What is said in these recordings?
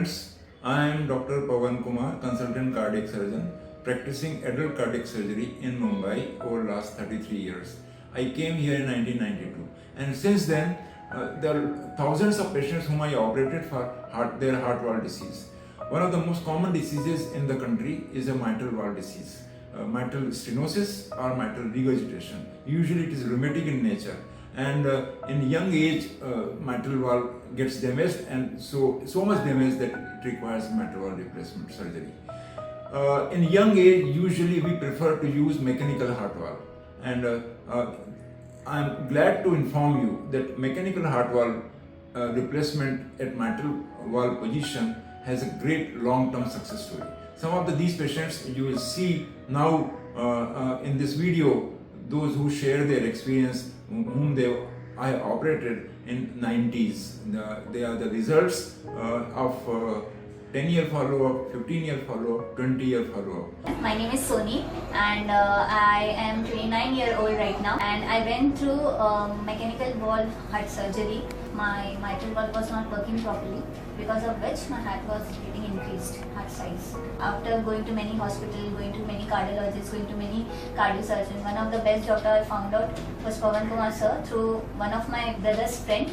friends, I am Dr. Pavan Kumar, consultant cardiac surgeon, practicing adult cardiac surgery in Mumbai over last 33 years. I came here in 1992, and since then there are thousands of patients whom I operated for their heart valve disease. One of the most common diseases in the country is a mitral valve disease, mitral stenosis or mitral regurgitation. Usually it is rheumatic in nature, and in young age mitral valve gets damaged, and so much damage that it requires mitral valve replacement surgery. In young age, usually we prefer to use mechanical heart valve, and I'm glad to inform you that mechanical heart valve replacement at mitral valve position has a great long-term success story. Some of these patients you will see now in this video, those who share their experience, whom I operated in 90s. They are the results of 10-year follow-up, 15-year follow-up, 20-year follow-up. My name is Soni, and I am 29-year-old right now, and I went through mechanical valve heart surgery. My mitral valve was not working properly, because of which my heart was getting increased heart size. After going to many hospitals, going to many cardiologists, going to many cardiosurgeons, one of the best doctor I found out was Pavan Kumar sir through one of my brother's friend,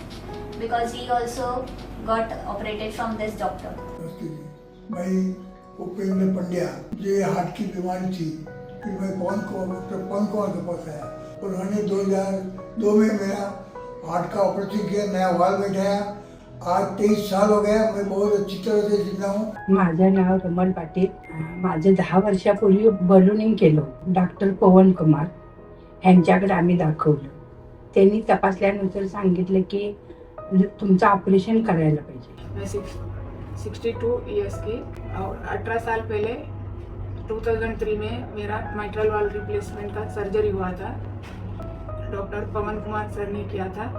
because he also got operated from this doctor. मैं उपेंद्र पंड्या, मुझे heart की बीमारी थी, फिर मैं doctor पवन कुमार के पास आया। उन्होंने 2002 में मेरा हार्ट का ऑपरेशन किया, नया वाल्व बैठाया। आज 23 साल हो गया, मैं बहुत अच्छी तरह से जिंदा हूँ। माझं नाव रमण पाटील. माझं 10 वर्षापूर्वी बलूनिंग केलं डॉक्टर पवन कुमार यांच्याकडे आम्ही दाखवलं. त्यांनी तपासल्यानंतर सांगितलं की तुमचं ऑपरेशन करायला पाहिजे. मैं 62 इयर्स की और 18 साल पहले 2003 में मेरा माइट्रल वाल्व रिप्लेसमेंट का सर्जरी हुआ था. डॉक्टर पवन कुमार सर ने किया था,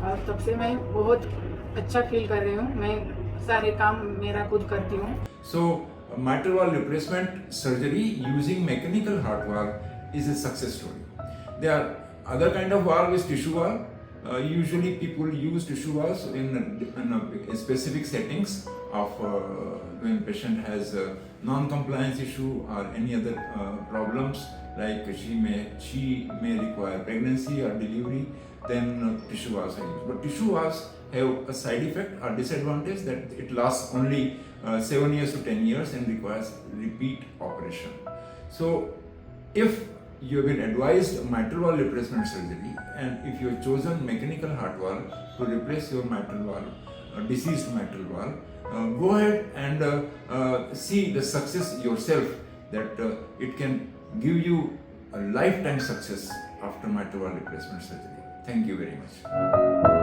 और तब से मैं बहुत अच्छा फील कर रही हूँ. मैं सारे काम मेरा खुद करती हूँ. So mitral valve replacement surgery using mechanical heart valve is a success story. There are other kind of valve is tissue valve. Usually people use tissue valves in specific settings of when patient has a non-compliance issue or any other problems, like she may require pregnancy or delivery, then tissue valves are used. But tissue valves have a side effect or disadvantage that it lasts only 7 years to 10 years and requires repeat operation. So if you have been advised mitral valve replacement surgery, and if you have chosen mechanical heart valve to replace your mitral valve, diseased mitral valve, go ahead and see the success yourself, that it can give you a lifetime success after mitral valve replacement surgery. Thank you very much.